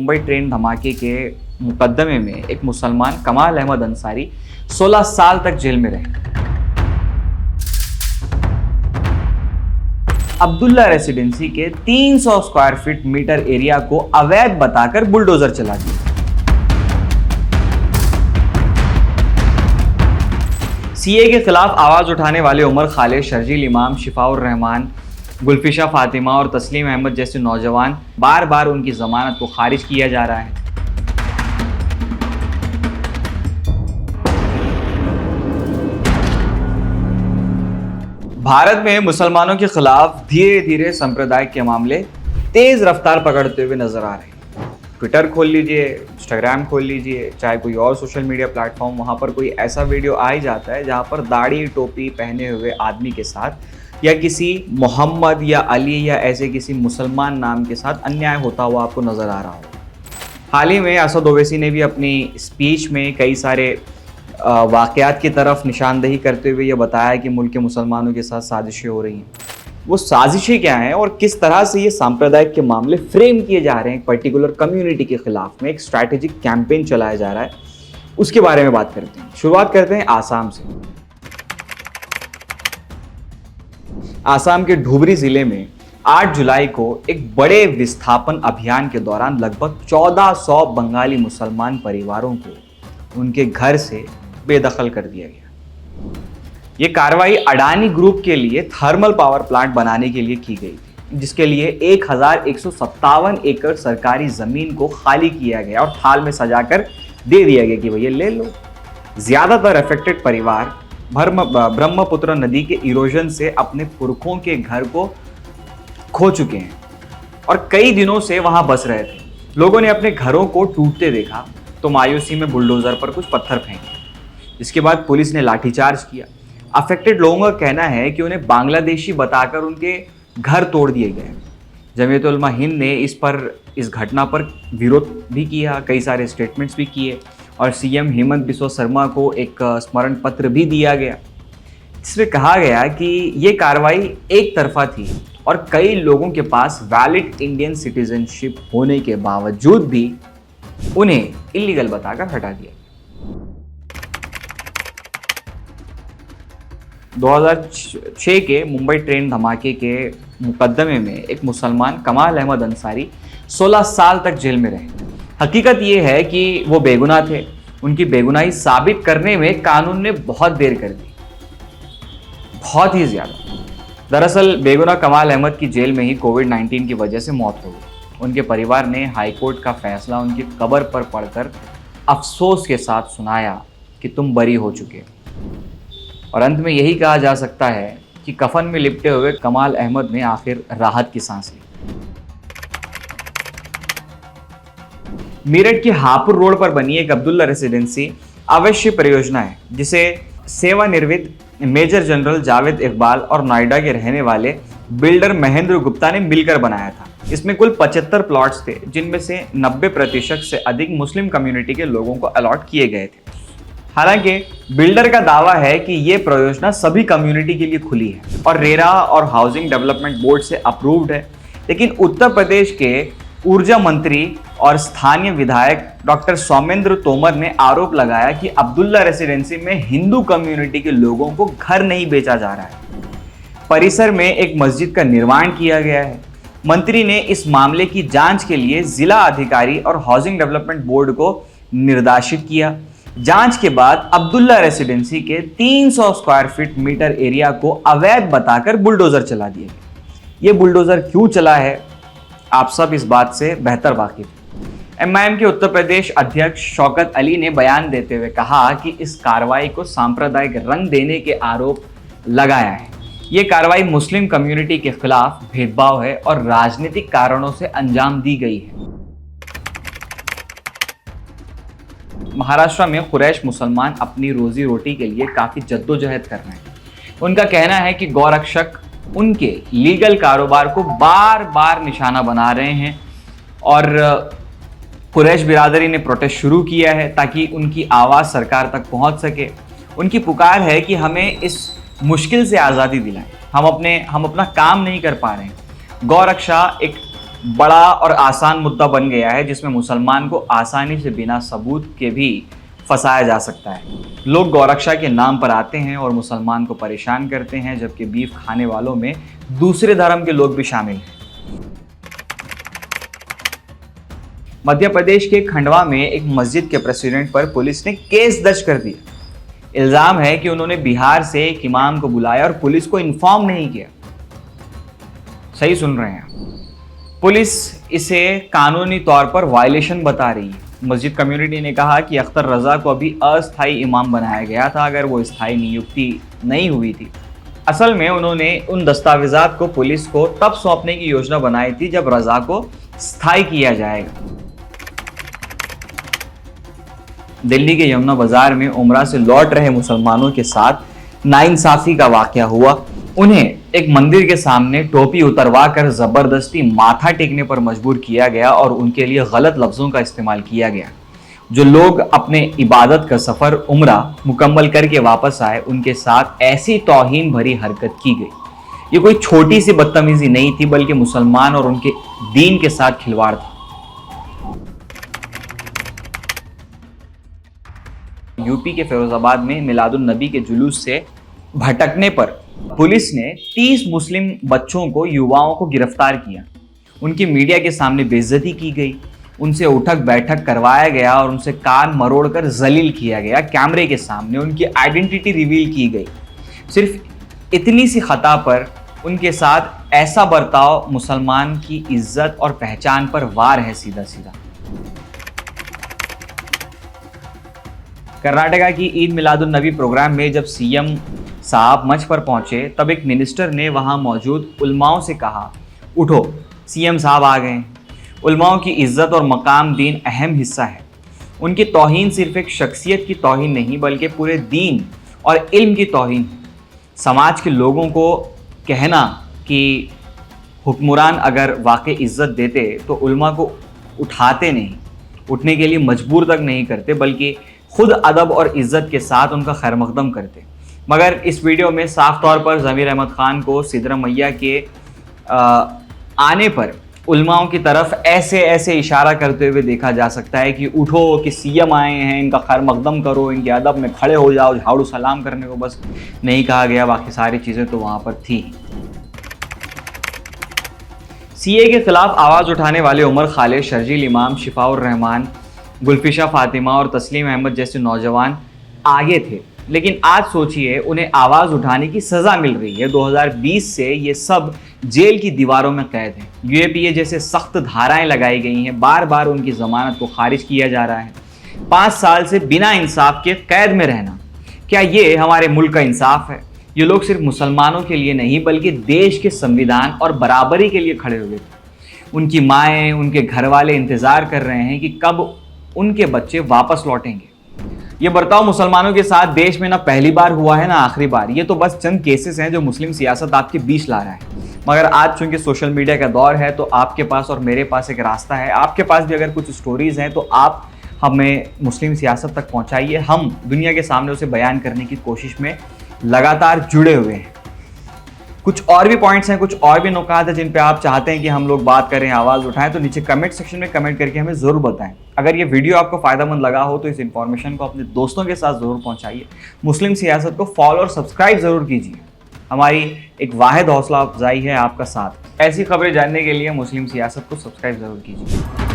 Mumbai train धमाके के मुकदमे में एक मुसलमान कमाल अहमद अंसारी 16 साल तक जेल में रहे। अब्दुल्ला रेसिडेंसी के 300 स्क्वायर फीट मीटर एरिया को अवैध बताकर बुलडोजर चला दिया। सीए के खिलाफ आवाज उठाने वाले उमर खालिद, शर्जील इमाम, शिफाउर रहमान, गुलफिशा फातिमा और तस्लीम अहमद जैसे नौजवान बार बार उनकी जमानत को खारिज किया जा रहा है। भारत में मुसलमानों के खिलाफ धीरे धीरे सांप्रदायिक के मामले तेज रफ्तार पकड़ते हुए नजर आ रहे हैं। ट्विटर खोल लीजिए, इंस्टाग्राम खोल लीजिए, चाहे कोई और सोशल मीडिया प्लेटफॉर्म, वहाँ पर कोई ऐसा वीडियो आ ही जाता है जहाँ पर दाढ़ी टोपी पहने हुए आदमी के साथ या किसी मोहम्मद या अली या ऐसे किसी मुसलमान नाम के साथ अन्याय होता हुआ आपको नज़र आ रहा हो। हाल ही में असद ओवैसी ने भी अपनी स्पीच में कई सारे वाक़यात की तरफ निशानदेही करते हुए ये बताया कि मुल्क के मुसलमानों के साथ साजिशें हो रही हैं। वो साजिशें क्या हैं और किस तरह से ये सांप्रदायिक के मामले फ्रेम किए जा रहे हैं, एक पर्टिकुलर कम्युनिटी के खिलाफ में एक स्ट्रैटेजिक कैंपेन चलाया जा रहा है, उसके बारे में बात करते हैं। शुरुआत करते हैं आसाम से। आसाम के धुबरी जिले में 8 जुलाई को एक बड़े विस्थापन अभियान के दौरान लगभग 1400 बंगाली मुसलमान परिवारों को उनके घर से बेदखल कर दिया गया। ये कार्रवाई अडानी ग्रुप के लिए थर्मल पावर प्लांट बनाने के लिए की गई थी, जिसके लिए 1157 एकड़ सरकारी जमीन को खाली किया गया और थाल में सजाकर दे दिया गया कि भैया ले लो। ज्यादातर अफेक्टेड परिवार ब्रह्मपुत्र नदी के इरोजन से अपने पुरखों के घर को खो चुके हैं और कई दिनों से वहां बस रहे थे। लोगों ने अपने घरों को टूटते देखा तो मायूसी में बुलडोजर पर कुछ पत्थर फेंके। इसके बाद पुलिस ने लाठीचार्ज किया। अफेक्टेड लोगों का कहना है कि उन्हें बांग्लादेशी बताकर उनके घर तोड़ दिए गए। जमीयत उलमा हिंद ने इस घटना पर विरोध भी किया, कई सारे स्टेटमेंट्स भी किए और सीएम हेमंत बिस्वा शर्मा को एक स्मरण पत्र भी दिया गया। इसमें कहा गया कि ये कार्रवाई एक तरफा थी और कई लोगों के पास वैलिड इंडियन सिटीजनशिप होने के बावजूद भी उन्हें इलीगल बताकर हटा दिया। 2006 के मुंबई ट्रेन धमाके के मुकदमे में एक मुसलमान कमाल अहमद अंसारी 16 साल तक जेल में रहे। हकीकत ये है कि वो बेगुनाह थे। उनकी बेगुनाही साबित करने में कानून ने बहुत देर कर दी, बहुत ही ज़्यादा। दरअसल बेगुनाह कमाल अहमद की जेल में ही कोविड-19 की वजह से मौत हो गई। उनके परिवार ने हाईकोर्ट का फैसला उनकी कब्र पर पढ़कर अफसोस के साथ सुनाया कि तुम बरी हो चुके। और अंत में यही कहा जा सकता है कि कफन में लिपटे हुए कमाल अहमद ने आखिर राहत की सांस ली। मेरठ के हापुड़ रोड पर बनी एक अब्दुल्ला रेसिडेंसी अवश्य परियोजना है, जिसे सेवानिवृत्त मेजर जनरल जावेद इकबाल और नोएडा के रहने वाले बिल्डर महेंद्र गुप्ता ने मिलकर बनाया था। इसमें कुल 75 प्लॉट्स थे, जिनमें से 90% से अधिक मुस्लिम कम्युनिटी के लोगों को अलॉट किए गए थे। हालांकि बिल्डर का दावा है कि ये परियोजना सभी कम्युनिटी के लिए खुली है और रेरा और हाउसिंग डेवलपमेंट बोर्ड से अप्रूव्ड है, लेकिन उत्तर प्रदेश के ऊर्जा मंत्री और स्थानीय विधायक डॉक्टर सौमेंद्र तोमर ने आरोप लगाया कि अब्दुल्ला रेसिडेंसी में हिंदू कम्युनिटी के लोगों को घर नहीं बेचा जा रहा है। परिसर में एक मस्जिद का निर्माण किया गया है। मंत्री ने इस मामले की जांच के लिए जिला अधिकारी और हाउसिंग डेवलपमेंट बोर्ड को निर्देशित किया। जांच के बाद अब्दुल्ला रेसिडेंसी के 300 स्क्वायर फीट मीटर एरिया को अवैध बताकर बुलडोजर चला दिया गया। ये बुलडोजर क्यों चला है, आप सब इस बात से बेहतर वाकिफ हैं। एमआईएम के उत्तर प्रदेश अध्यक्ष शौकत अली ने बयान देते हुए कहा कि इस कार्रवाई को सांप्रदायिक रंग देने के आरोप लगाया है। ये कार्रवाई मुस्लिम कम्युनिटी के खिलाफ भेदभाव है और राजनीतिक कारणों से अंजाम दी गई है। महाराष्ट्र में कुरैश मुसलमान अपनी रोजी रोटी के लिए काफ़ी जद्दोजहद कर रहे हैं। उनका कहना है कि गौरक्षक उनके लीगल कारोबार को बार बार निशाना बना रहे हैं और कुरैश बिरादरी ने प्रोटेस्ट शुरू किया है ताकि उनकी आवाज़ सरकार तक पहुंच सके। उनकी पुकार है कि हमें इस मुश्किल से आज़ादी दिलाएं, हम अपना काम नहीं कर पा रहे हैं। गौरक्षा एक बड़ा और आसान मुद्दा बन गया है जिसमें मुसलमान को आसानी से बिना सबूत के भी फंसाया जा सकता है। लोग गौरक्षा के नाम पर आते हैं और मुसलमान को परेशान करते हैं, जबकि बीफ खाने वालों में दूसरे धर्म के लोग भी शामिल हैं। मध्य प्रदेश के खंडवा में एक मस्जिद के प्रेसिडेंट पर पुलिस ने केस दर्ज कर दिया। इल्जाम है कि उन्होंने बिहार से एक इमाम को बुलाया और पुलिस को इन्फॉर्म नहीं किया। सही सुन रहे हैं, पुलिस इसे कानूनी तौर पर वायलेशन बता रही है। मस्जिद कम्युनिटी ने कहा कि अख्तर रजा को अभी अस्थायी इमाम बनाया गया था, अगर वो स्थायी नियुक्ति नहीं हुई थी। असल में उन्होंने उन दस्तावेजात को पुलिस को तब सौंपने की योजना बनाई थी जब रजा को स्थायी किया जाएगा। दिल्ली के यमुना बाजार में उमरा से लौट रहे मुसलमानों के साथ नाइंसाफी का वाकया हुआ। उन्हें एक मंदिर के सामने टोपी उतरवा कर जबरदस्ती माथा टेकने पर मजबूर किया गया और उनके लिए गलत लफ्जों का इस्तेमाल किया गया। जो लोग अपने इबादत का सफर उम्रा मुकम्मल करके वापस आए, उनके साथ ऐसी तौहीन भरी हरकत की गई। ये कोई छोटी सी बदतमीजी नहीं थी, बल्कि मुसलमान और उनके दीन के साथ खिलवाड़ था। यूपी के फिरोजाबाद में मिलादुन नबी के जुलूस से भटकने पर पुलिस ने 30 मुस्लिम बच्चों को, युवाओं को गिरफ्तार किया। उनकी मीडिया के सामने बेइज्जती की गई, उनसे उठक बैठक करवाया गया और उनसे कान मरोड़कर जलील किया गया। कैमरे के सामने उनकी आइडेंटिटी रिवील की गई। सिर्फ इतनी सी खता पर उनके साथ ऐसा बर्ताव मुसलमान की इज्जत और पहचान पर वार है सीधा सीधा। कर्नाटका की ईद मिलादुन नबी प्रोग्राम में जब सीएम साहब मंच पर पहुंचे, तब एक मिनिस्टर ने वहां मौजूद उलमाओं से कहा, उठो, सीएम साहब आ गए। उलमाओं की इज्जत और मकाम दीन अहम हिस्सा है। उनकी तौहीन सिर्फ एक शख्सियत की तौहीन नहीं, बल्कि पूरे दीन और इल्म की तौहीन है। समाज के लोगों को कहना कि हुक्मरान अगर वाकई इज्जत देते तो उलमा को उठाते नहीं, उठने के लिए मजबूर तक नहीं करते, बल्कि खुद अदब और इज्जत के साथ उनका खैर मकदम करते। मगर इस वीडियो में साफ तौर पर ज़मीर अहमद खान को सिदरा मैया के आने पर उलमाओं की तरफ ऐसे ऐसे इशारा करते हुए देखा जा सकता है कि उठो, कि सीएम आए हैं, इनका खैर मकदम करो, इनके अदब में खड़े हो जाओ। झाड़ू सलाम करने को बस नहीं कहा गया, बाकी सारी चीज़ें तो वहाँ पर थी। सीए के खिलाफ आवाज़ उठाने वाले उमर खालिद, शर्जील इमाम, शिफाउर रहमान, गुलफिशा फातिमा और तस्लीम अहमद जैसे नौजवान आगे थे, लेकिन आज सोचिए उन्हें आवाज़ उठाने की सज़ा मिल रही है। 2020 से ये सब जेल की दीवारों में कैद हैं। यूएपीए जैसे सख्त धाराएं लगाई गई हैं, बार बार उनकी ज़मानत को खारिज किया जा रहा है। 5 साल से बिना इंसाफ के कैद में रहना, क्या ये हमारे मुल्क का इंसाफ है? ये लोग सिर्फ मुसलमानों के लिए नहीं, बल्कि देश के संविधान और बराबरी के लिए खड़े हुए थे। उनकी माएँ, उनके घर वाले इंतज़ार कर रहे हैं कि कब उनके बच्चे वापस लौटेंगे। ये बर्ताव मुसलमानों के साथ देश में ना पहली बार हुआ है ना आखिरी बार। ये तो बस चंद केसेस हैं जो मुस्लिम सियासत आपके बीच ला रहा है। मगर आज चूंकि सोशल मीडिया का दौर है, तो आपके पास और मेरे पास एक रास्ता है। आपके पास भी अगर कुछ स्टोरीज हैं तो आप हमें मुस्लिम सियासत तक पहुंचाइए। हम दुनिया के सामने उसे बयान करने की कोशिश में लगातार जुड़े हुए हैं। कुछ और भी पॉइंट्स हैं, कुछ और भी नुकात हैं जिन पे आप चाहते हैं कि हम लोग बात करें, आवाज़ उठाएं, तो नीचे कमेंट सेक्शन में कमेंट करके हमें ज़रूर बताएं। अगर ये वीडियो आपको फ़ायदेमंद लगा हो तो इस इन्फॉर्मेशन को अपने दोस्तों के साथ ज़रूर पहुंचाइए। मुस्लिम सियासत को फॉलो और सब्सक्राइब ज़रूर कीजिए। हमारी एक वाहिद हौसला अफजाई है आपका साथ। ऐसी खबरें जानने के लिए मुस्लिम सियासत को सब्सक्राइब ज़रूर कीजिए।